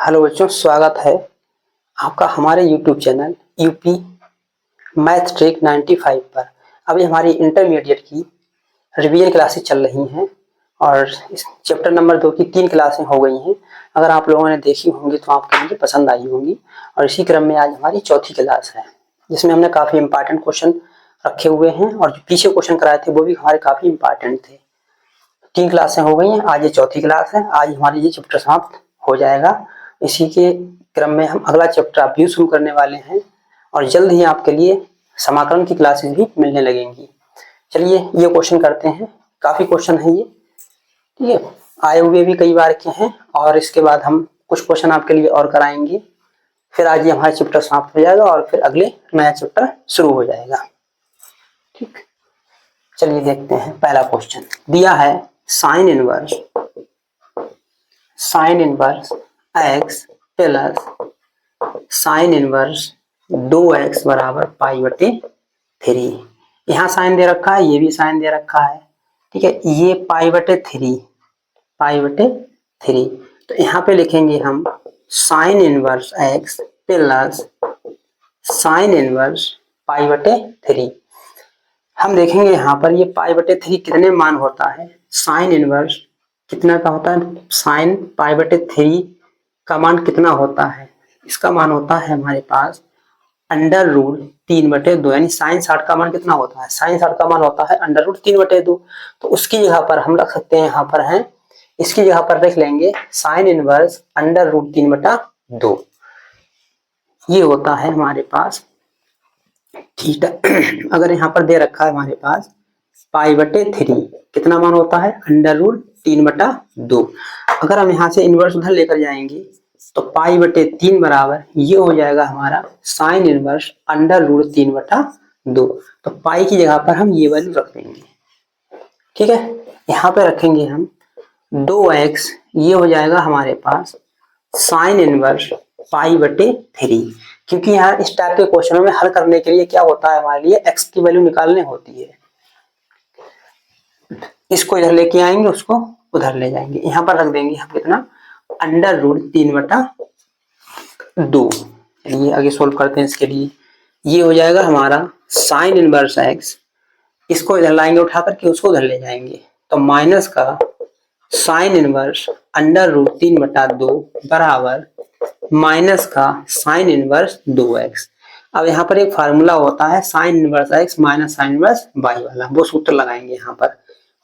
Hello बच्चों, स्वागत है आपका हमारे YouTube channel UP math trick 95 पर। अभी हमारी इंटरमीडिएट की रिवीजन क्लासेस चल रही हैं और इस चैप्टर नंबर 2 की 3 क्लासें हो गई हैं। अगर आप लोगों ने देखी होंगी तो आपको मुझे पसंद आई होंगी। और इसी क्रम में आज हमारी चौथी क्लास है, जिसमें हमने काफ़ी इंपॉर्टेंट क्वेश्चन रखे हुए हैं और जो पीछे क्वेश्चन कराए थे वो भी हमारे काफ़ी इंपॉर्टेंट थे। 3 क्लासें हो गई हैं, आज ये चौथी क्लास है। आज हमारी ये चैप्टर समाप्त हो जाएगा। इसी के क्रम में हम अगला चैप्टर अभी शुरू करने वाले हैं और जल्द ही आपके लिए समाकलन की क्लासेस भी मिलने लगेंगी। चलिए ये क्वेश्चन करते हैं। काफ़ी क्वेश्चन है ये, ठीक है, आए हुए भी कई बार के हैं और इसके बाद हम कुछ क्वेश्चन आपके लिए और कराएंगे। फिर आज ये हमारा चैप्टर समाप्त हो जाएगा और फिर अगले नया चैप्टर शुरू हो जाएगा। ठीक, चलिए देखते हैं। पहला क्वेश्चन दिया है sine inverse x plus sine inverse 2x बराबर पाई बटे 3। यहाँ साइन दे रखा है, ये भी साइन दे रखा है, ठीक है। ये पाई बटे 3 तो यहाँ पे लिखेंगे हम sign inverse x plus sine inverse पाई बटे 3। हम देखेंगे यहाँ पर ये पाई बटे 3 कितने मान होता है। साइन इनवर्स कितना का होता है, साइन पाई बटे 3 का मान कितना होता है, इसका मान होता है हमारे पास अंडर रूट 3/2। यानी साइन 60 का मान कितना होता है, साइन 60 का मान होता है अंडर रूट 3/2। तो उसकी जगह पर हम रख सकते हैं, यहाँ पर है, इसकी जगह पर रख लेंगे साइन इनवर्स अंडर रूट 3/2। ये होता है हमारे पास थीटा। अगर यहाँ पर दे रखा है हमारे पास पाई बटे 3, कितना मान होता है अंडर रूट 3/2। अगर हम यहाँ से इनवर्स उधर लेकर जाएंगे तो पाई बटे 3 बराबर ये हो जाएगा हमारा साइन इनवर्स अंडर रूट 3/2। तो पाई की जगह पर हम ये वैल्यू रख देंगे, ठीक है। यहाँ पे रखेंगे हम 2x, ये हो जाएगा हमारे पास साइन इनवर्स पाई बटे 3। क्योंकि यहाँ इस टाइप के क्वेश्चनों में हल करने के लिए क्या होता है, हमारे लिए x की वैल्यू निकालने होती है। इसको इधर लेके आएंगे, उसको उधर ले जाएंगे। यहाँ पर रख देंगे हम कितना, अंडर रूट 3/2। चलिए आगे सोल्व करते हैं इसके लिए। ये हो जाएगा हमारा साइन इनवर्स x, इसको इधर लाएंगे उठा करके, उसको उधर ले जाएंगे तो माइनस का साइन इनवर्स अंडर रूट 3/2 बराबर माइनस का साइन इनवर्स 2x। अब यहाँ पर एक फार्मूला होता है sine inverse x minus sine inverse y वाला, वो सूत्र लगाएंगे यहाँ पर।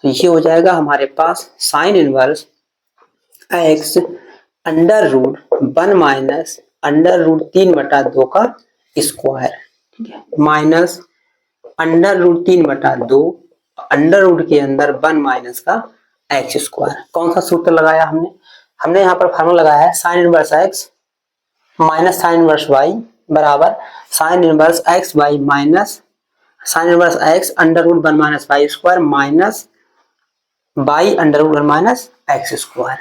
तो ये हो जाएगा हमारे पास sine inverse x under root 1 minus under root 3/2 का स्क्वायर, ठीक है, minus under root 3/2 under root के अंदर 1 माइनस का x स्क्वायर। कौन सा सूत्र लगाया हमने यहाँ पर फार्मूला लगाया है sine inverse x minus sine inverse y बराबर sine inverse x y minus sine inverse x under root 1 minus y square minus y under root 1 minus x square,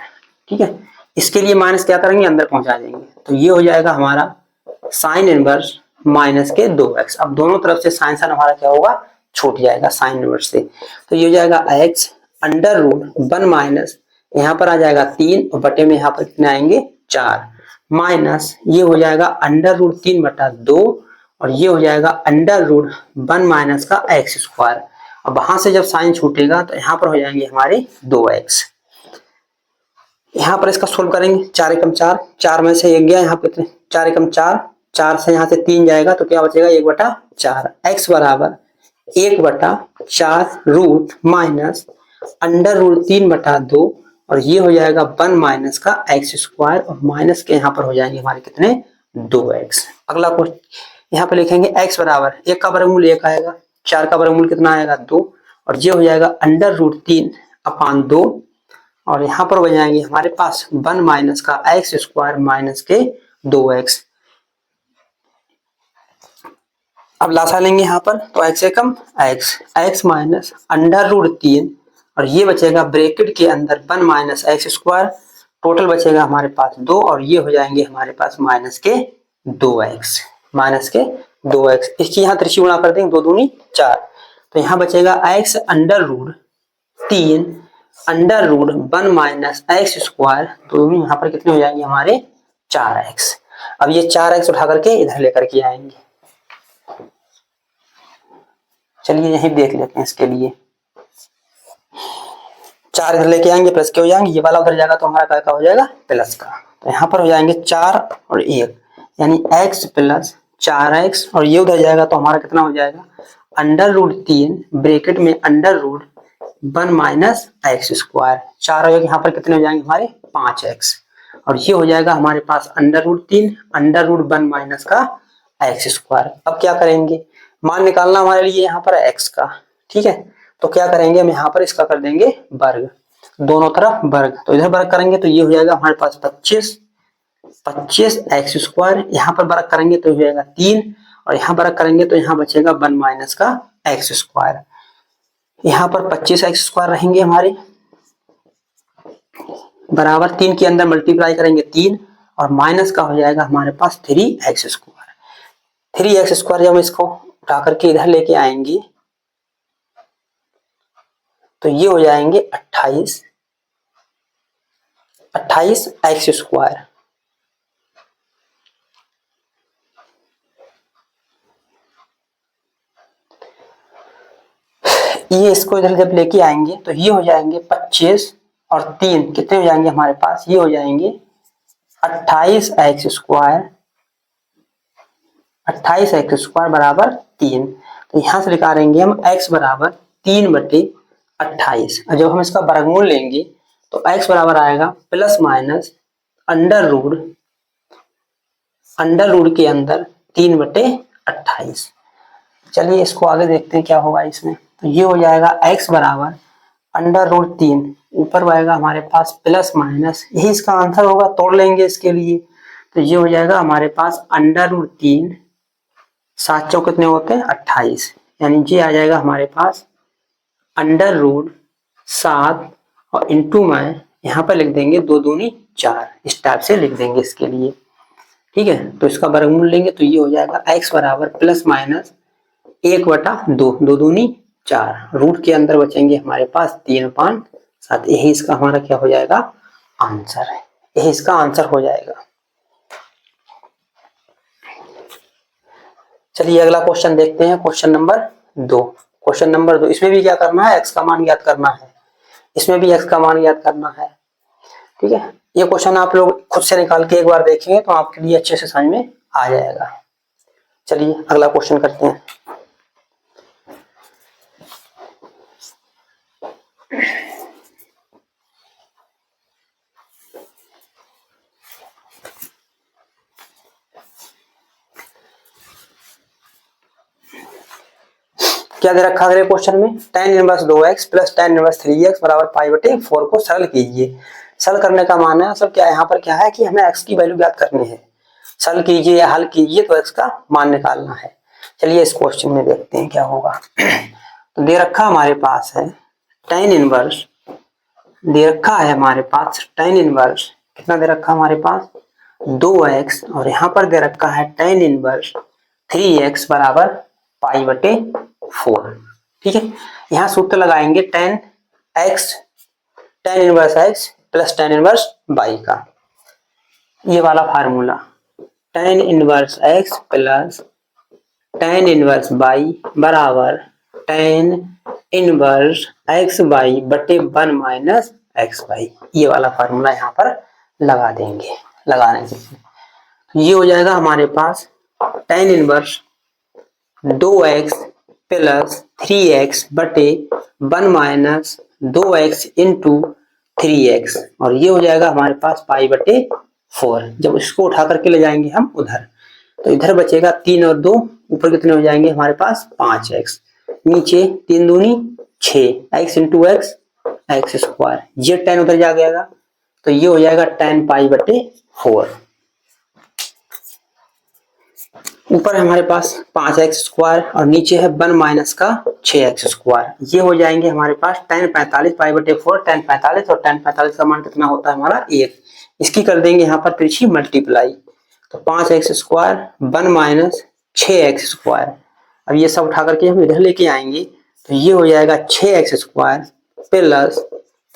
ठीक है। इसके लिए माइनस क्या करेंगे, अंदर पहुंचा देंगे। तो ये हो जाएगा हमारा साइन इनवर्स माइनस के 2x। अब दोनों तरफ से साइन साइन हमारा क्या होगा, छूट जाएगा साइन इनवर्स से। तो ये हो जाएगा x अंडर रूट 1 माइनस, यहाँ पर आ जाएगा 3 और बटे में यहाँ पर कितने आएंगे 4, माइनस ये हो जाएगा अंडर रूट 3/2 और ये हो जाएगा अंडर रूट 1 माइनस का x स्क्वायर। अब वहां से जब साइन छूटेगा तो यहाँ पर हो जाएंगे हमारे 2x। यहाँ पर इसका सोल्व करेंगे, 4 एकम 4, 4 में से 1 गया, यहाँ पे 4 एकम 4, 4 से यहाँ से 3 जाएगा तो क्या बचेगा 1/4। x बराबर 1/4 रूट माइनस अंडर रूट 3/2 और ये हो जाएगा 1 माइनस का x स्क्वायर और माइनस के यहाँ पर हो जाएंगे हमारे कितने 2x। अगला क्वेश्चन यहाँ पे लिखेंगे x बराबर 1 का वर्गमूल 1 आएगा, 4 का वर्गमूल कितना आएगा 2 और ये हो जाएगा अंडर रूट 3/2 और यहाँ पर हो जाएंगे हमारे पास 1 माइनस का x स्क्वायर माइनस के 2x। अब लासा लेंगे यहाँ पर तो x एकम x माइनस अंडर रूट 3 और ये बचेगा ब्रैकेट के अंदर 1 माइनस x स्क्वायर, टोटल बचेगा हमारे पास 2 और ये हो जाएंगे हमारे पास माइनस के 2x। इसकी यहाँ त्रिशी गुणा कर देंगे, 2 दूनी 4, तो यहाँ बचेगा x under root 3 under root 1 minus x square, तो यहाँ पर कितने हो जाएंगे हमारे 4x। अब ये 4x उठा करके इधर लेकर के आएंगे। चलिए यही देख लेते हैं इसके लिए। 4 इधर लेके आएंगे प्लस के हो जाएंगे, ये वाला उधर जाएगा तो हमारा क्या हो जाएगा प्लस का। तो यहाँ पर हो जाएंगे 4 और 1 यानी x प्लस 4x और ये उधर जाएगा तो हमारा कितना हो जाएगा √3 ब्रैकेट में √1 माइनस x स्क्वायर। 4 हो जाएगा यहाँ पर कितने हो जाएंगे हमारे 5x और ये हो जाएगा हमारे पास √3 √1 माइनस का x स्क्वायर। अब क्या करेंगे, मान निकालना हमारे लिए यहाँ पर x का, ठीक है। तो क्या करेंगे हम यहाँ पर इसका कर देंगे वर्ग, दोनों तरफ वर्ग। तो इधर वर्ग करेंगे तो ये हो जाएगा हमारे पास 25 x स्क्वायर, यहाँ पर वर्ग करेंगे तो हो जाएगा 3 और यहाँ वर्ग करेंगे तो यहाँ बचेगा 1 माइनस का x स्क्वायर। यहाँ पर 25 x स्क्वायर रहेंगे हमारे बराबर 3 के अंदर मल्टीप्लाई करेंगे 3 और माइनस का हो जाएगा हमारे पास 3x स्क्वायर। 3x स्क्वायर जब हम इसको उठा करके इधर लेके आएंगे तो ये हो जाएंगे 28 x स्क्वायर। ये इसको इधर जब लेके आएंगे तो ये हो जाएंगे 25 और 3 कितने हो जाएंगे हमारे पास, ये हो जाएंगे 28 x स्क्वायर, 28 x स्क्वायर बराबर 3। तो यहां से निकालेंगे हम x बराबर 3/28 और जब हम इसका वर्गमूल लेंगे तो x बराबर आएगा प्लस माइनस अंडर रूट के अंदर 3/28। चलिए इसको आगे देखते हैं क्या होगा इसमें। तो ये हो जाएगा x बराबर √3 ऊपर आएगा हमारे पास प्लस माइनस, यही इसका आंसर होगा, तोड़ लेंगे इसके लिए। तो ये हो जाएगा हमारे पास √3 7 चौक कितने होते हैं 28 यानी ये आ जाएगा हमारे पास √7 और इंटू में यहाँ पर लिख देंगे 2 दूनी 4, इस टाइप से लिख देंगे इसके लिए, ठीक है। तो इसका वर्गमूल लेंगे तो ये हो जाएगा x बराबर प्लस माइनस 1/2, 2 दूनी 4, रूट के अंदर बचेंगे हमारे पास 3/7। यही इसका हमारा क्या हो जाएगा आंसर है, यही इसका आंसर हो जाएगा। चलिए अगला क्वेश्चन देखते हैं, क्वेश्चन नंबर 2। क्वेश्चन नंबर 2 इसमें भी क्या करना है, x का मान ज्ञात करना है, इसमें भी x का मान ज्ञात करना है, ठीक है। ये क्वेश्चन आप लोग खुद से निकाल के एक बार देखेंगे तो आपके लिए अच्छे से समझ में आ जाएगा। चलिए अगला क्वेश्चन करते हैं। क्या दे रखा अगले क्वेश्चन में, tan inverse 2x plus tan inverse 3x बराबर π/4 को सरल कीजिए। सरल करने का मान है सब क्या है, यहाँ पर क्या है कि हमें x की वैल्यू ज्ञात करनी है। सरल कीजिए या हल कीजिए तो x का मान निकालना है। चलिए इस क्वेश्चन में देखते हैं क्या होगा। तो दे रखा हमारे पास है tan इनवर्स, दे रखा है हमारे पास tan इनवर्स, कितना दे रखा हमारे पास 2x और यहाँ पर दे रखा है tan इनवर्स 3x बराबर π/4, ठीक है। यहाँ सूत्र लगाएंगे tan inverse x plus tan inverse y का, ये वाला formula tan inverse x plus tan inverse y बराबर tan inverse xy/1 minus xy, ये वाला फार्मूला यहाँ पर लगा देंगे। लगाने से ये हो जाएगा हमारे पास tan inverse 2x plus 3x/1 minus 2x into 3x और ये हो जाएगा हमारे पास π/4। जब इसको उठा करके ले जाएंगे हम उधर तो इधर बचेगा 3 और 2, ऊपर कितने हो जाएंगे हमारे पास 5x, नीचे 3 दूनी 6, x इंटू x स्क्वायर, ये tan उधर जा गया तो ये हो जाएगा tan π/4। ऊपर हमारे पास 5x स्क्वायर और नीचे है 1 माइनस का 6x स्क्वायर, ये हो जाएंगे हमारे पास tan 45 π/4, tan 45 और tan 45 का मान कितना होता है हमारा 1, इसकी कर देंगे यहाँ पर तिरछी मल्टीप्लाई। तो 5x square 1 minus 6x square, अब ये सब उठा करके हम इधर लेके आएंगे तो ये हो जाएगा 6x स्क्वायर प्लस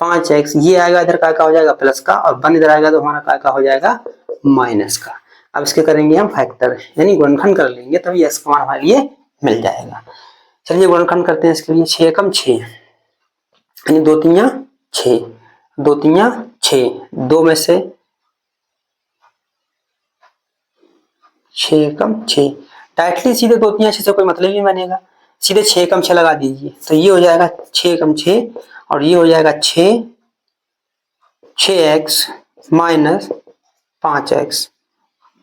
5x, ये आएगा इधर का हो जाएगा प्लस का और 1 इधर आएगा तो हमारा का हो जाएगा माइनस का। अब इसके करेंगे हम फैक्टर यानी गुणनखंड कर लेंगे तभी x का मान हमारे लिए मिल जाएगा। चलिए गुणनखंड करते हैं इसके लिए। 6 एकम 6 यानी 2 तिया 6, 2 तिया 6, 2 में से 6 एकम 6, डायरेक्टली सीधे 2 तिया 6 से कोई मतलब ही नहीं बनेगा, सीधे 6 एकम 6 लगा दीजिए तो ये हो जाएगा 6 एकम 6 और ये हो जाएगा 6x माइनस 5x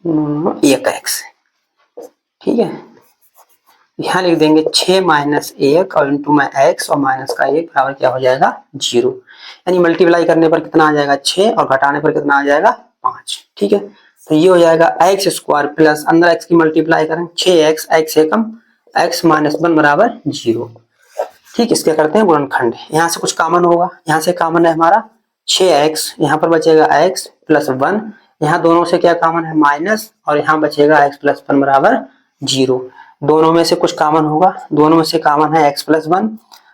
1x। ठीक है, यहाँ लिख देंगे 6 माइनस 1 और इंटू में x और माइनस का 1 बराबर क्या हो जाएगा 0। यानी मल्टीप्लाई करने पर कितना आ जाएगा 6 और घटाने पर कितना आ जाएगा 5। ठीक है, तो ये हो जाएगा x स्क्वायर प्लस अंदर x की मल्टीप्लाई करें 6x x एकम x माइनस 1 बराबर 0। ठीक, इसके करते हैं गुणनखंड। यहाँ से कुछ कॉमन होगा, यहाँ से कॉमन है हमारा 6x, यहाँ पर बचेगा x प्लस 1, यहाँ दोनों से क्या कॉमन है माइनस और यहाँ बचेगा x प्लस 1 बराबर 0। दोनों में से कुछ कॉमन होगा, दोनों में से कॉमन है x प्लस 1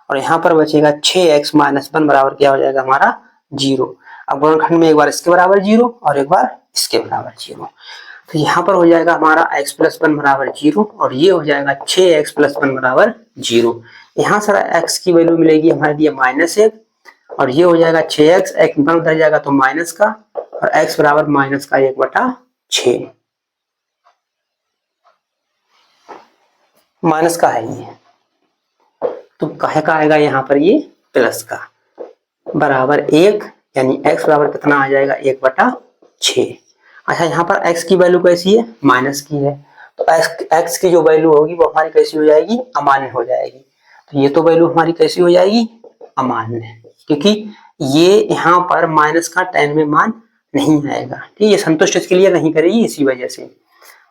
और यहाँ पर बचेगा 6x माइनस 1 बराबर क्या हो जाएगा हमारा 0। अब गुणनखंड में एक बार इसके बराबर 0 और एक बार इसके बराबर 0, तो यहाँ पर हो जाएगा हमारा x प्लस 1 बराबर 0 और ये हो जाएगा 6x प्लस 1 बराबर 0। यहाँ सारा x की वैल्यू मिलेगी हमारे लिए -1 और ये हो जाएगा 6x, x उधर जाएगा तो माइनस का और x बराबर माइनस का 1/6, माइनस का है ये तो काहे का आएगा यहाँ पर ये प्लस का बराबर 1 यानी x बराबर कितना आ जाएगा 1/6। अच्छा, यहाँ पर x की वैल्यू कैसी है माइनस की है तो x की जो वैल्यू होगी वो हमारी कैसी हो जाएगी अमान्य हो जाएगी। तो ये तो वैल्यू हमारी कैसी हो जाएगी अमान्य, क्योंकि ये यहाँ पर माइनस का 10 में मान नहीं आएगा। ठीक है, ये संतुष्ट इसके लिए नहीं करेगी इसी वजह से।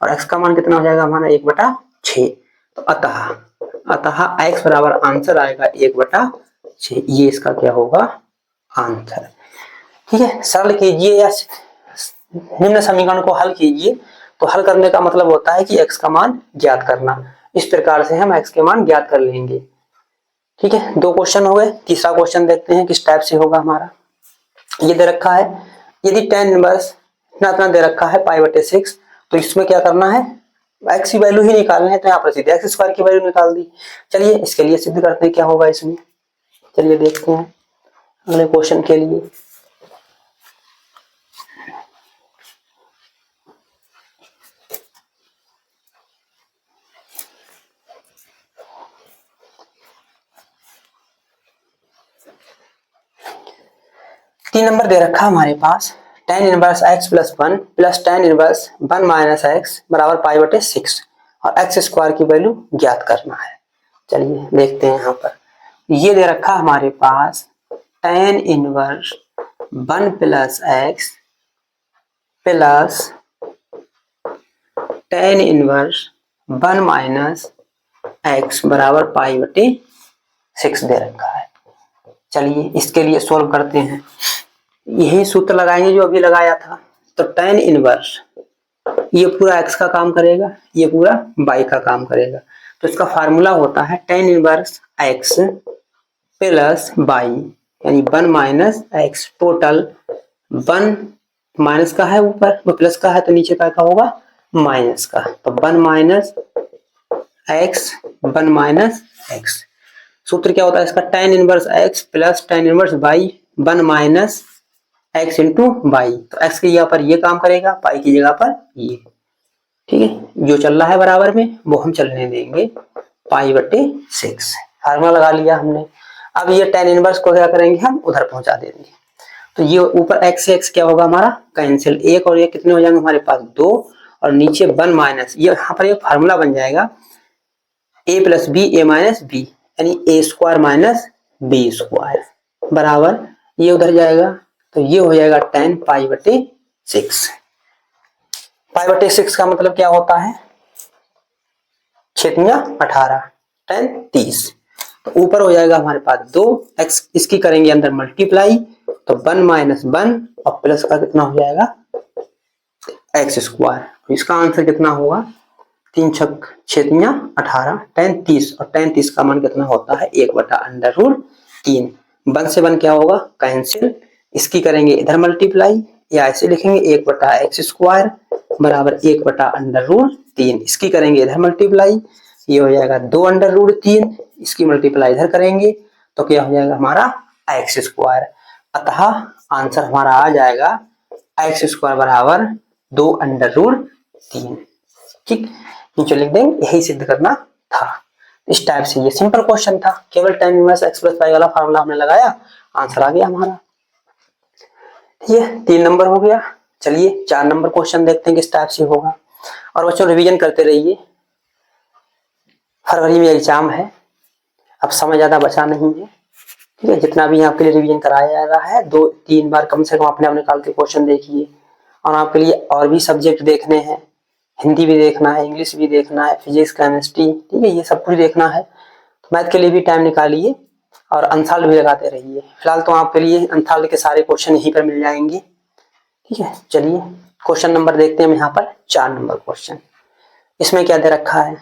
और x का मान कितना हो जाएगा हमारा 1/6। तो अतः x बराबर आंसर आएगा 1/6। ये इसका क्या होगा आंसर। ठीक है, सरल कीजिए या निम्न समीकरण को हल कीजिए। तो हल करने का मतलब होता है कि x का मान ज्ञात करना। इस प्रकार से हम x के मान ज्ञात कर लेंगे। ठीक है, 2 क्वेश्चन हो गए। तीसरा क्वेश्चन देखते हैं किस टाइप से होगा हमारा। ये दे रखा है यदि tan इनवर्स इतना दे रखा है π/6 तो इसमें क्या करना है x की वैल्यू ही निकालना है। तो यहाँ पर सीधे x स्क्वायर की वैल्यू निकाल दी। चलिए इसके लिए सिद्ध करते हैं क्या होगा इसमें। चलिए देखते हैं अगले क्वेश्चन के लिए। तीन नंबर दे रखा हमारे पास tan inverse x plus 1 plus tan inverse 1 minus x बराबर π/6 और x स्क्वायर की वैल्यू ज्ञात करना है। चलिए देखते हैं यहाँ पर ये दे रखा हमारे पास tan inverse 1 plus x plus tan inverse 1 minus x बराबर π/6 दे रखा है। चलिए इसके लिए सोल्व करते हैं। यही सूत्र लगाएंगे जो अभी लगाया था। तो tan इनवर्स ये पूरा x का काम करेगा, ये पूरा y का काम करेगा। तो इसका फार्मूला होता है tan inverse x plus y यानी 1 माइनस x। टोटल 1 माइनस का है ऊपर, वो प्लस का है तो नीचे का होगा माइनस का। तो 1 माइनस x 1 माइनस x। सूत्र क्या होता है इसका tan inverse x plus tan inverse y 1 minus x into Y. तो x की जगह पर ये काम करेगा, पाई की जगह पर ये। ठीक है, जो चल रहा है बराबर में वो हम चलने देंगे π/6। फार्मूला लगा लिया हमने। अब ये tan इनवर्स को क्या करेंगे हम उधर पहुंचा देंगे। तो ये ऊपर x से x क्या होगा हमारा कैंसिल, 1 और 1 कितने हो जाएंगे हमारे पास 2 और नीचे 1 माइनस ये यहाँ पर एक फार्मूला बन जाएगा a plus B A minus B यानी a square minus B square बराबर ये उधर जाएगा। तो ये हो जाएगा tan π/6। π/6 का मतलब क्या होता है 6×18 tan 30। तो ऊपर हो जाएगा हमारे पास 2x, इसकी करेंगे अंदर मल्टीप्लाई तो 1 माइनस 1 और प्लस का कितना हो जाएगा x स्क्वायर। इसका आंसर कितना होगा 3 छक 6×18 tan 30 और tan 30 का मान कितना होता है 1/√3। 1 से 1 क्या होगा कैंसिल, इसकी करेंगे इधर मल्टीप्लाई या ऐसे लिखेंगे 1/x² बराबर 1/√3। इसकी करेंगे इधर मल्टीप्लाई, ये हो जाएगा 2√3। इसकी मल्टीप्लाई इधर करेंगे तो क्या हो जाएगा हमारा x²। अतः आंसर हमारा आ जाएगा x² बराबर 2√3। ठीक, नीचे लिख देंगे, यही सिद्ध करना था। इस टाइप से ये सिंपल क्वेश्चन था, केवल tan इनवर्स x + y वाला फार्मूला हमने लगाया, आंसर आ गया हमारा। ठीक है, 3 नंबर हो गया। चलिए 4 नंबर क्वेश्चन देखते हैं किस टाइप से होगा। और बच्चों रिवीजन करते रहिए, फरवरी में एग्जाम है, अब समय ज्यादा बचा नहीं है। ठीक है, जितना भी आपके लिए रिवीजन कराया जा रहा है 2-3 बार कम से कम अपने निकाल के क्वेश्चन देखिए। और आपके लिए और भी सब्जेक्ट देखने हैं, हिंदी भी देखना है, इंग्लिश भी देखना है, फिजिक्स, केमिस्ट्री, ठीक है, ये सब कुछ देखना है। तो मैथ के लिए भी टाइम निकालिए और अनसॉल्व भी लगाते रहिए। फिलहाल तो आपके लिए अनसॉल्व के सारे क्वेश्चन यहीं पर मिल जाएंगे। ठीक है, चलिए क्वेश्चन नंबर देखते हैं हम यहाँ पर 4 नंबर क्वेश्चन। इसमें क्या दे रखा है,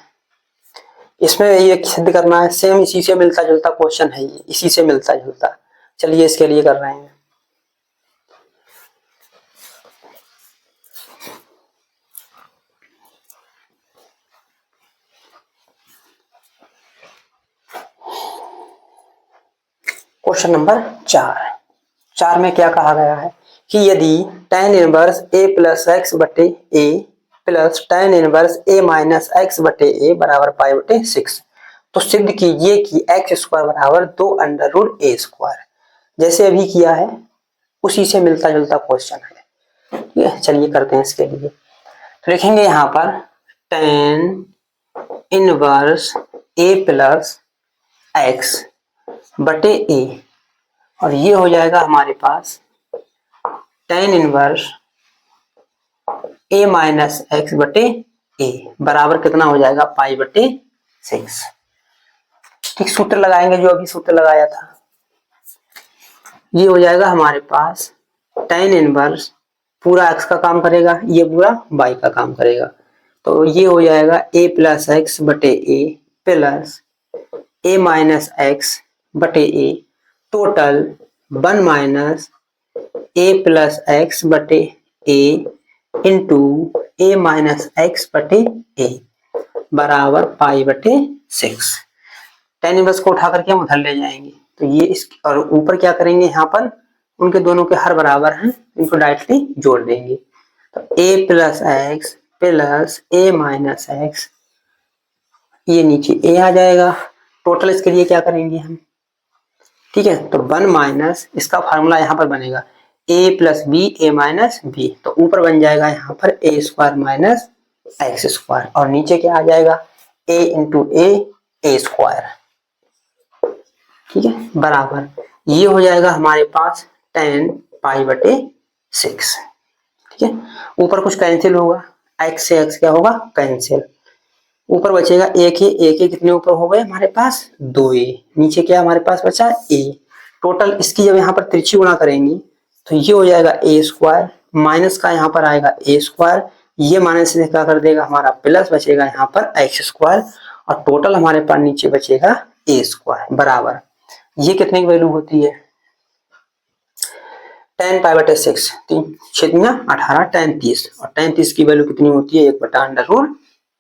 इसमें ये सिद्ध करना है, सेम इसी से मिलता जुलता क्वेश्चन है, ये इसी से मिलता जुलता। चलिए इसके लिए कर रहे हैं। क्वेश्चन नंबर 4 में क्या कहा गया है कि यदि tan इनवर्स a + x बटे a plus tan inverse a - x बटे a बराबर π/6 तो सिद्ध कीजिए कि x² बराबर 2√a²। जैसे अभी किया है उसी से मिलता जुलता क्वेश्चन है। ठीक है, चलिए करते हैं इसके लिए। तो लिखेंगे यहाँ पर tan इनवर्स a + x बटे a, और ये हो जाएगा हमारे पास tan इनवर्स a - x बटे a बराबर कितना हो जाएगा π/6। ठीक, सूत्र लगाएंगे जो अभी सूत्र लगाया था। ये हो जाएगा हमारे पास tan इनवर्स पूरा x का काम करेगा, ये पूरा y का काम करेगा, तो ये हो जाएगा a + x बटे a प्लस a - x बटे a टोटल 1 - a + x बटे a इंटू a - x बटे a बराबर π/6। tan इनवर्स को उठा करके हम उधर ले जाएंगे, तो ये इस और ऊपर क्या करेंगे, यहाँ पर उनके दोनों के हर बराबर हैं, इनको डायरेक्टली जोड़ देंगे। तो a + x plus a - x, ये नीचे a आ जाएगा। टोटल इसके लिए क्या करेंगे हम, ठीक है, तो 1 - इसका फार्मूला यहाँ पर बनेगा a + b a - b, तो ऊपर बन जाएगा यहाँ पर a² - x², और नीचे क्या आ जाएगा a इंटू a²। ठीक है, बराबर ये हो जाएगा हमारे पास tan π/6। ठीक है, ऊपर कुछ कैंसिल होगा, x से x क्या होगा कैंसिल, ऊपर बचेगा एक ही कितने ऊपर हो गए हमारे पास 2a, नीचे क्या हमारे पास बचा a। टोटल इसकी जब यहाँ पर तिरछी गुणा करेंगे तो ये हो जाएगा a², माइनस का यहाँ पर आएगा a², ये माइनस से क्या कर देगा हमारा प्लस, बचेगा यहाँ पर x², और टोटल हमारे पास नीचे बचेगा a² बराबर, ये कितने की वैल्यू होती है tan π/6, 3×18 tan 30, और tan 30 की वैल्यू कितनी होती है 1/√3।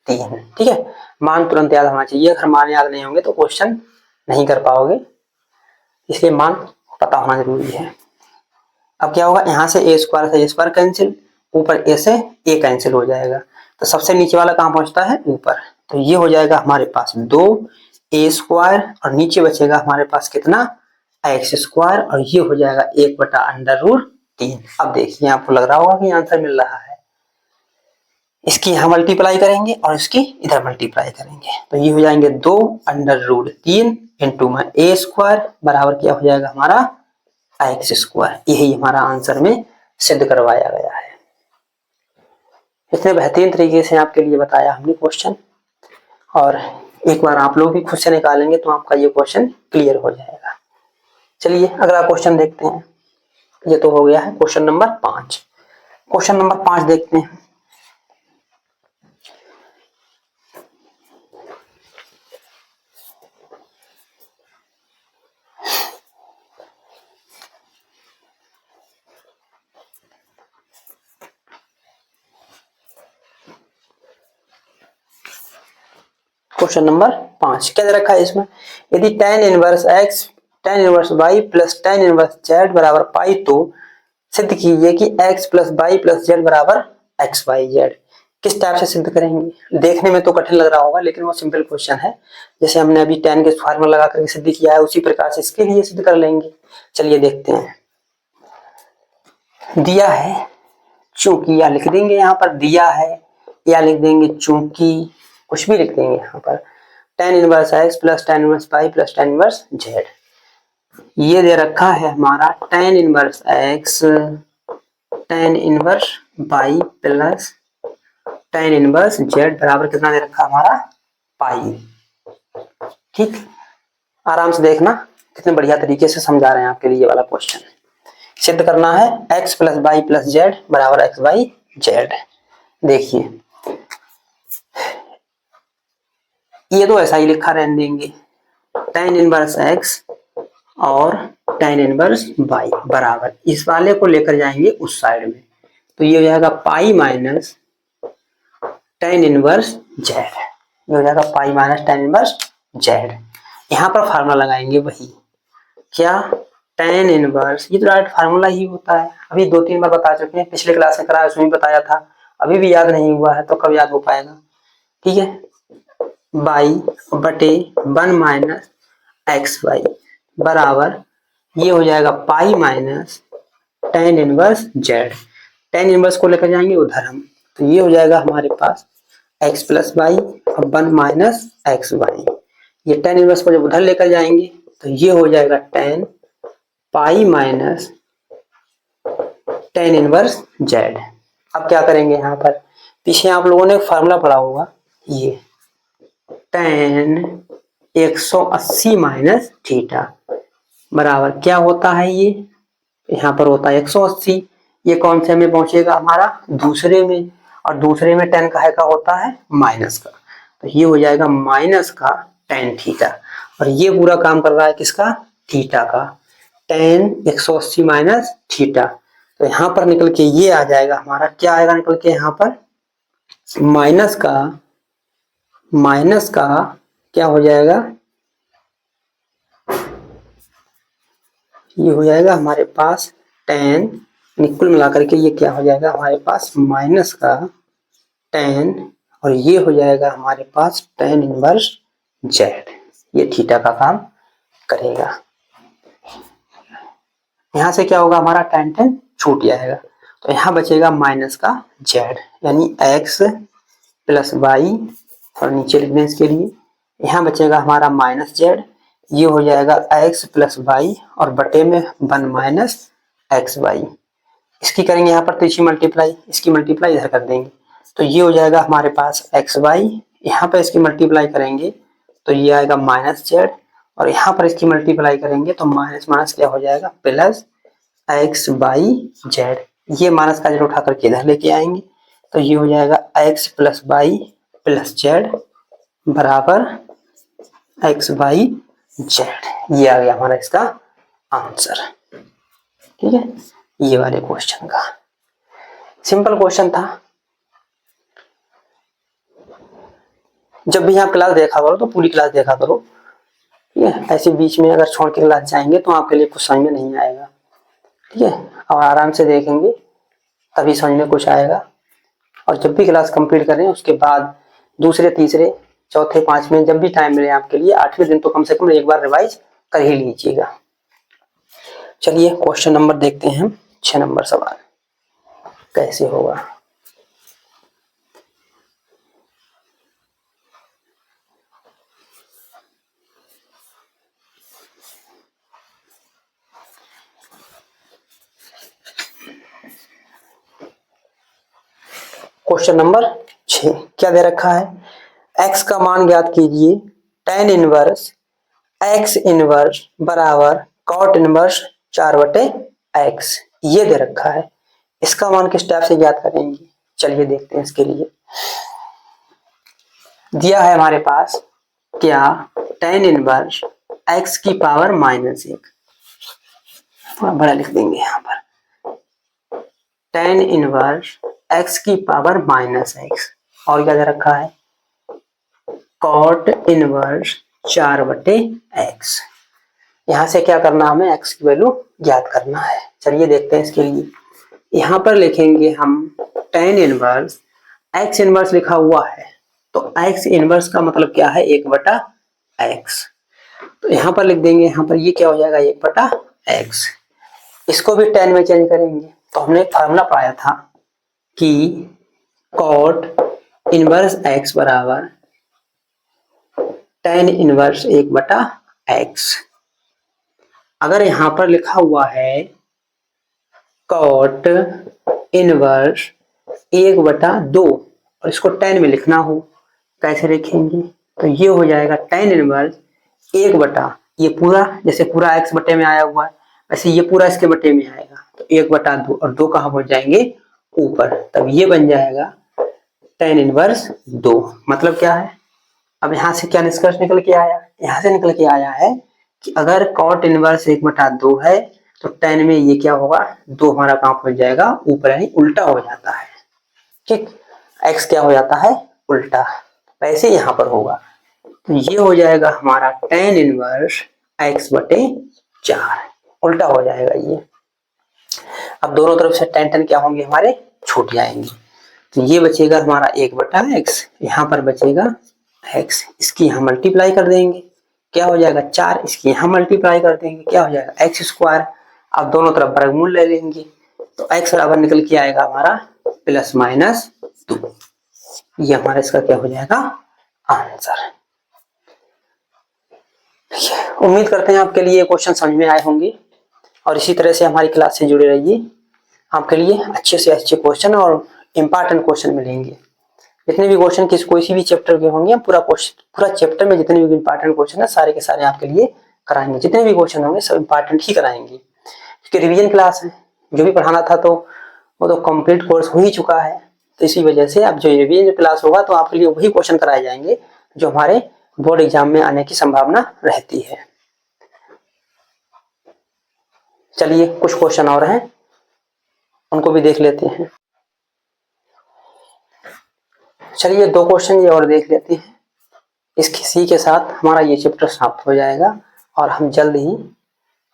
ठीक है, मान तुरंत याद होना चाहिए, अगर मान याद नहीं होंगे तो क्वेश्चन नहीं कर पाओगे, इसलिए मान पता होना जरूरी है। अब क्या होगा, यहाँ से a² से a² कैंसिल, ऊपर a से a कैंसिल हो जाएगा, तो सबसे नीचे वाला कहाँ पहुंचता है ऊपर, तो ये हो जाएगा हमारे पास 2a², और नीचे बचेगा हमारे पास कितना x², और ये हो जाएगा 1/√3। अब देखिए आपको लग रहा होगा कि आंसर मिल रहा है, इसकी यहाँ मल्टीप्लाई करेंगे और इसकी इधर मल्टीप्लाई करेंगे, तो ये हो जाएंगे 2√3 इंटू में a² बराबर क्या हो जाएगा हमारा x²। यही हमारा आंसर में सिद्ध करवाया गया है। इतने बेहतरीन तरीके से आपके लिए बताया हमने क्वेश्चन, और एक बार आप लोग भी खुद से निकालेंगे तो आपका ये क्वेश्चन क्लियर हो जाएगा। चलिए अगला क्वेश्चन देखते हैं। ये तो हो गया है क्वेश्चन नंबर 5। क्वेश्चन नंबर 5 देखते हैं। क्वेश्चन नंबर 5 क्या दे रखा है इसमें, यदि tan inverse x tan inverse y plus tan inverse z बराबर पाई तो सिद्ध कीजिए कि x plus Y plus Z बराबर एक्स वाई जेड। किस टाइप से सिद्ध करेंगे, देखने में तो कठिन लग रहा होगा लेकिन वो सिंपल क्वेश्चन है। जैसे हमने अभी tan के फार्मूला लगा करके सिद्ध किया है उसी प्रकार से इसके लिए सिद्ध कर लेंगे। चलिए देखते हैं। दिया है चूंकि, या लिख देंगे यहाँ पर दिया है, या लिख देंगे चूंकि, कुछ भी लिख देंगे यहाँ पर। tan inverse x plus tan inverse y plus tan inverse z, ये दे रखा है हमारा tan inverse x tan inverse y plus tan inverse z बराबर कितना दे रखा हमारा पाई। ठीक, आराम से देखना कितने बढ़िया तरीके से समझा रहे हैं आपके लिए ये वाला क्वेश्चन। सिद्ध करना है x plus Y plus Z बराबर एक्स वाई जेड। देखिए ये तो ऐसा ही लिखा रहने देंगे, tan इनवर्स x और tan इनवर्स y बराबर, इस वाले को लेकर जाएंगे उस साइड में, तो ये हो जाएगा pi minus tan inverse z, ये हो जाएगा pi minus tan inverse z। यहाँ पर फार्मूला लगाएंगे वही क्या, tan इनवर्स, ये तो डायरेक्ट फार्मूला ही होता है, अभी 2-3 बार बता चुके हैं, पिछले क्लास में कराया उसमें बताया था, अभी भी याद नहीं हुआ है तो कब याद हो पाएगा। ठीक है, बाई बटे 1 माइनस एक्स वाई बराबर, ये हो जाएगा pi minus tan inverse z। tan inverse को लेकर जाएंगे उधर हम, तो ये हो जाएगा हमारे पास x प्लस वाई और 1 माइनस एक्स वाई। ये tan इनवर्स को जब उधर लेकर जाएंगे तो ये हो जाएगा tan pi minus tan inverse z। अब क्या करेंगे यहाँ पर, पीछे आप लोगों ने फार्मूला पढ़ा होगा, ये tan 180 माइनस थीटा बराबर क्या होता है, ये यहाँ पर होता है 180, ये कौन से में पहुंचेगा हमारा दूसरे में, और दूसरे में tan का होता है माइनस का, तो ये हो जाएगा माइनस का tan थीटा, और ये पूरा काम कर रहा है किसका, थीटा का, tan 180 माइनस थीटा। तो यहाँ पर निकल के ये आ जाएगा हमारा, क्या आएगा निकल के यहाँ पर, माइनस का क्या हो जाएगा, ये हो जाएगा हमारे पास tan, कुल मिलाकर के ये क्या हो जाएगा हमारे पास माइनस का tan, और ये हो जाएगा हमारे पास tan इनवर्स z, ये थीटा का काम करेगा। यहाँ से क्या होगा हमारा tan छूट जाएगा, तो यहाँ बचेगा माइनस का z, यानी x प्लस वाई, और नीचे लिख दें इसके लिए, यहाँ बचेगा हमारा माइनस z, ये हो जाएगा x प्लस वाई और बटे में 1 माइनस एक्स वाई। इसकी करेंगे यहाँ पर तो इसकी मल्टीप्लाई, इसकी मल्टीप्लाई इधर कर देंगे, तो ये हो जाएगा हमारे पास एक्स वाई, यहाँ पर इसकी मल्टीप्लाई करेंगे तो ये आएगा माइनस जेड, और यहाँ पर इसकी मल्टीप्लाई करेंगे तो माइनस माइनस क्या हो जाएगा प्लस एक्स बाई जेड। ये माइनस का जेड उठा करके इधर लेके आएंगे तो ये हो जाएगा x plus by plus Z बराबर एक्स बाई जेड। ये आ गया हमारा इसका आंसर। ठीक है, ये वाले क्वेश्चन का सिंपल क्वेश्चन था। जब भी आप क्लास देखा करो तो पूरी क्लास देखा करो, ठीक है, ऐसे बीच में अगर छोड़ के क्लास जाएंगे तो आपके लिए कुछ समझ में नहीं आएगा। ठीक है, और आराम से देखेंगे तभी समझ में कुछ आएगा। और जब भी क्लास कंप्लीट करें उसके बाद दूसरे तीसरे चौथे पांचवें जब भी टाइम मिले आपके लिए 8वें दिन तो कम से कम एक बार रिवाइज कर ही लीजिएगा। चलिए क्वेश्चन नंबर देखते हैं, 6 नंबर सवाल कैसे होगा। क्वेश्चन नंबर 6 क्या दे रखा है, x का मान ज्ञात कीजिए, tan इनवर्स x इनवर्स बराबर cot इनवर्स 4/x, ये दे रखा है। इसका मान किस टाइप से ज्ञात करेंगे, चलिए देखते हैं। इसके लिए दिया है हमारे पास क्या, tan इनवर्स x की पावर -1, थोड़ा बड़ा लिख देंगे यहाँ पर, tan इनवर्स x की पावर -x, और क्या दे रखा है कॉट इनवर्स 4/x। यहां से क्या करना, हमें x की वैल्यू ज्ञात करना है। चलिए देखते हैं इसके लिए। यहां पर लिखेंगे हम tan इनवर्स, x इनवर्स लिखा हुआ है तो x इनवर्स का मतलब क्या है, 1/x। तो यहां पर लिख देंगे, यहां पर ये क्या हो जाएगा, 1/x। इसको भी tan में चेंज करेंगे तो हमने एक फार्मूला पढ़ाया था कि cot इनवर्स x बराबर tan इनवर्स 1/x। अगर यहां पर लिखा हुआ है cot इनवर्स 1/2 और इसको tan में लिखना हो, कैसे लिखेंगे, तो ये हो जाएगा tan इनवर्स 1/, ये पूरा जैसे पूरा x बटे में आया हुआ है वैसे ये पूरा इसके बटे में आएगा तो 1/2 और 2 कहाँ पहुंच जाएंगे, ऊपर, तब ये बन जाएगा tan इनवर्स 2। मतलब क्या है, अब यहाँ से क्या निष्कर्ष निकल के आया, यहाँ से निकल के आया है कि अगर cot इनवर्स 1/2 है तो tan में ये क्या होगा, 2 हमारा कहाँ पहुंच जाएगा, ऊपर, यानी उल्टा हो जाता है। ठीक, x क्या हो जाता है, उल्टा, वैसे यहाँ पर होगा तो ये हो जाएगा हमारा tan इनवर्स x/4, उल्टा हो जाएगा ये। अब दोनों तरफ से tan क्या होंगे, हमारे छूट जाएंगे तो ये बचेगा हमारा 1/x, यहाँ पर बचेगा x, इसकी यहाँ मल्टीप्लाई कर देंगे क्या हो जाएगा 4, इसकी यहाँ मल्टीप्लाई कर देंगे क्या हो जाएगा x²। अब दोनों तरफ वर्गमूल ले लेंगे तो x बराबर निकल के आएगा हमारा +-2। ये हमारा इसका क्या हो जाएगा, आंसर। उम्मीद करते हैं आपके लिए ये क्वेश्चन समझ में आए होंगे और इसी तरह से हमारी क्लास से जुड़े रहिए। आपके लिए अच्छे से अच्छे क्वेश्चन और इम्पॉर्टेंट क्वेश्चन मिलेंगे। जितने भी क्वेश्चन कोई सी भी चैप्टर के होंगे, पूरा चैप्टर में जितने भी इम्पॉर्टेंट क्वेश्चन है सारे के सारे आपके लिए कराएंगे। जितने भी क्वेश्चन होंगे सब इम्पॉर्टेंट ही कराएंगे क्योंकि रिवीजन क्लास है, जो भी पढ़ाना था तो वो तो कंप्लीट कोर्स हो ही चुका है। तो इसी वजह से अब जो रिवीजन क्लास होगा तो आपके लिए वही क्वेश्चन कराए जाएंगे जो हमारे बोर्ड एग्जाम में आने की संभावना रहती है। चलिए कुछ क्वेश्चन और हैं, उनको भी देख लेते हैं। चलिए 2 क्वेश्चन ये और देख लेते हैं, इसी के साथ हमारा ये चैप्टर समाप्त हो जाएगा और हम जल्द ही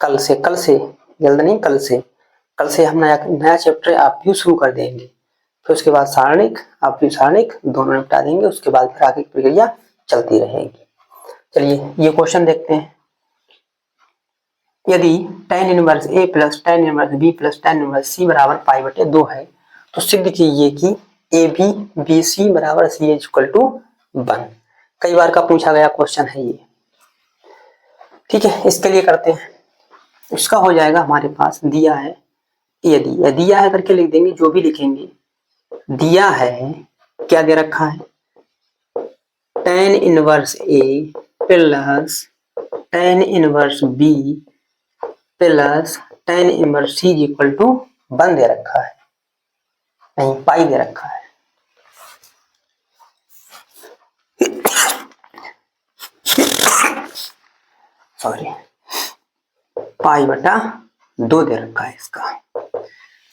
कल से हम नया चैप्टर आप भी शुरू कर देंगे। फिर उसके बाद सारणिक, आप भी सारणिक दोनों निपटा देंगे, उसके बाद फिर आगे की प्रक्रिया चलती रहेगी। चलिए ये क्वेश्चन देखते हैं। यदि tan inverse a plus tan inverse b plus tan inverse c बराबर π/2 है तो सिद्ध कीजिए कि AB BC बराबर CA = 1। कई बार का पूछा गया क्वेश्चन है ये। ठीक है, इसके लिए करते हैं। इसका हो जाएगा हमारे पास दिया है, यदि दिया है करके लिख देंगे, जो भी लिखेंगे। दिया है, क्या दे रखा है, tan inverse A plus tan inverse B plus tan inverse C = 1 दे रखा है, नहीं पाई दे रखा है। सॉरी, π/2 दे रखा है इसका।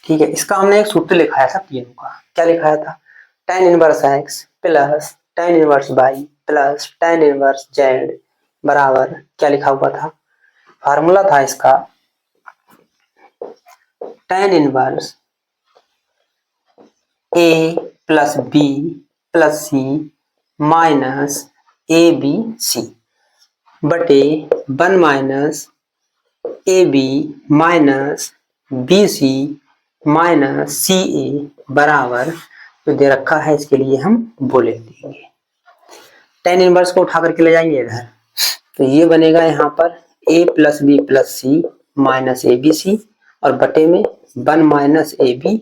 ठीक है, इसका हमने एक सूत्र लिखाया था तीनों का। क्या लिखाया था, tan inverse x plus tan inverse y plus tan inverse z बराबर, क्या लिखा हुआ था, फार्मूला था इसका tan inverse a plus b plus c minus abc बटे 1 minus AB minus BC minus CA बराबर, जो दे रखा है इसके लिए हम वो ले लेंगे। tan इनवर्स को उठा करके ले जाएंगे इधर, तो ये बनेगा यहाँ पर A plus B plus C minus ABC और बटे में 1 माइनस AB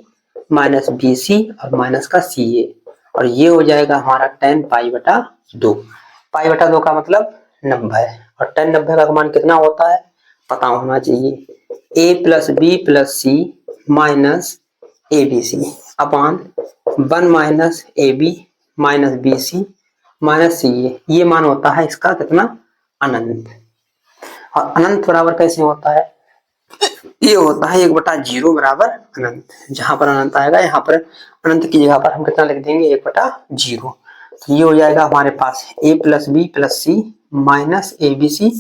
माइनस BC और माइनस का CA, और ये हो जाएगा हमारा tan π/2। π/2 का मतलब 90 और tan 90 का मान कितना होता है पता होना चाहिए, A plus B plus C minus ABC upon 1 minus AB minus BC minus CA। ये मान होता है इसका कितना, अनंत। और अनंत बराबर कैसे होता है, ये होता है 1/0 बराबर अनंत। जहां पर अनंत आएगा यहाँ पर अनंत की जगह पर हम कितना लिख देंगे, 1/0। तो ये हो जाएगा हमारे पास a plus b plus c minus a b c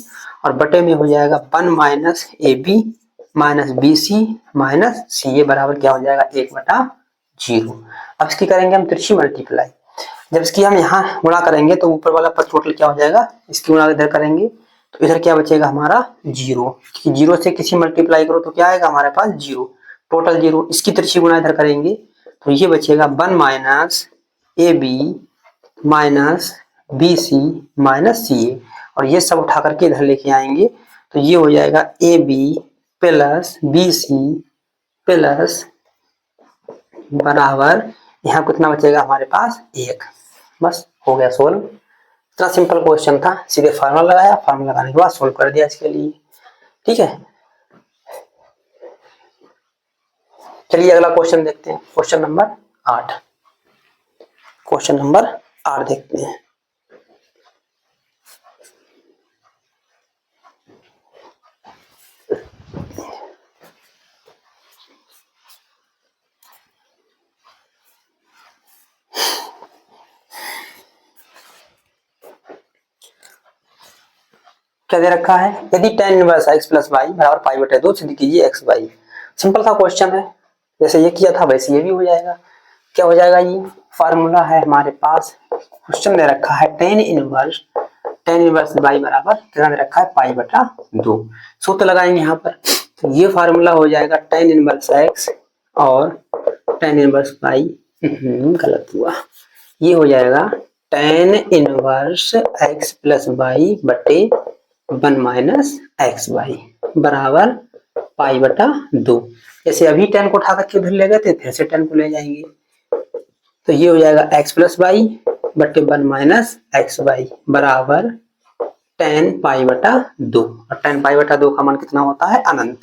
और बटे में हो जाएगा 1 minus a b minus b c minus c, ये बराबर क्या हो जाएगा 1/0। अब इसकी करेंगे हम तिरछी मल्टीप्लाई। जब इसकी हम यहाँ गुणा करेंगे तो ऊपर वाला पद टोटल क्या हो जाएगा, इसकी गुणा इधर करेंगे तो इधर क्या बचेगा हमारा 0, क्योंकि 0 से किसी मल्टीप्लाई करो तो क्या आएगा हमारे पास 0, टोटल 0। इसकी तिरछी गुणा इधर करेंगे तो ये बचेगा 1 minus a b minus b c minus c a, और ये सब उठा करके इधर लेके आएंगे तो ये हो जाएगा A B plus B C plus बराबर यहाँ कितना बचेगा हमारे पास 1। बस हो गया सोल्व। इतना सिंपल क्वेश्चन था, सीधे फार्मूला लगाया, फार्मूला लगाने के बाद सोल्व कर दिया इसके लिए। ठीक है, चलिए अगला क्वेश्चन देखते हैं, क्वेश्चन नंबर 8। क्वेश्चन नंबर 8 देखते हैं। क्या दे रखा है, यदि tan inverse x plus Y बराबर पाई बटे 2 सिद्ध कीजिए x वाई। सिंपल सा क्वेश्चन है, जैसे ये किया था वैसे ये भी हो जाएगा। क्या हो जाएगा, ये फार्मूला है हमारे पास, क्वेश्चन दे रखा है tan इनवर्स y बराबर कितना दे रखा है पाई बटा 2। सूत्र लगाएंगे यहाँ पर, तो ये फार्मूला हो जाएगा tan इनवर्स x और tan इनवर्स y, गलत हुआ, ये हो जाएगा tan inverse x plus Y बटे 1 माइनस एक्स वाई बराबर पाई बटा 2। जैसे अभी 10 को उठा करके उधर ले गए थे, फिर से 10 को ले जाएंगे तो ये हो जाएगा x प्लस वाई बटे 1 माइनस एक्स वाई बराबर 10 पाई बटा 2, और 10 पाई बटा 2 का मान कितना होता है अनंत।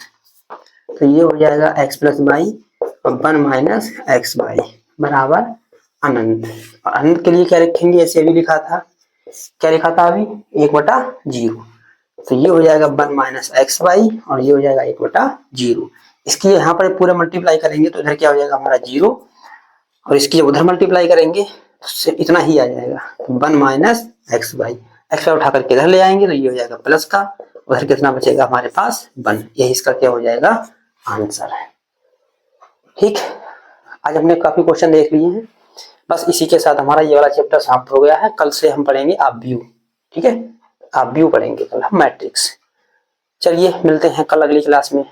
तो ये हो जाएगा x प्लस वाई और 1 माइनस एक्स वाई बराबर अनंत। और अनंत के लिए क्या लिखेंगे, ऐसे अभी लिखा था, क्या लिखा था अभी 1/0, तो ये हो जाएगा 1 माइनस एक्स वाई और ये हो जाएगा 1/0। इसकी यहाँ पर पूरे मल्टीप्लाई करेंगे तो इधर क्या हो जाएगा हमारा 0, और इसकी जब उधर मल्टीप्लाई करेंगे तो इतना ही आ जाएगा 1 minus X Y. X Y उठा करके इधर ले आएंगे तो ये हो जाएगा प्लस का, उधर कितना बचेगा हमारे पास 1, यही इसका क्या हो जाएगा आंसर है। ठीक, आज हमने काफी क्वेश्चन देख लिए हैं, बस इसी के साथ हमारा ये वाला चैप्टर समाप्त हो गया है। कल से हम पढ़ेंगे अपव्यू, ठीक है, अपव्यू पढ़ेंगे कल हम मैट्रिक्स। चलिए मिलते हैं कल अगली क्लास में।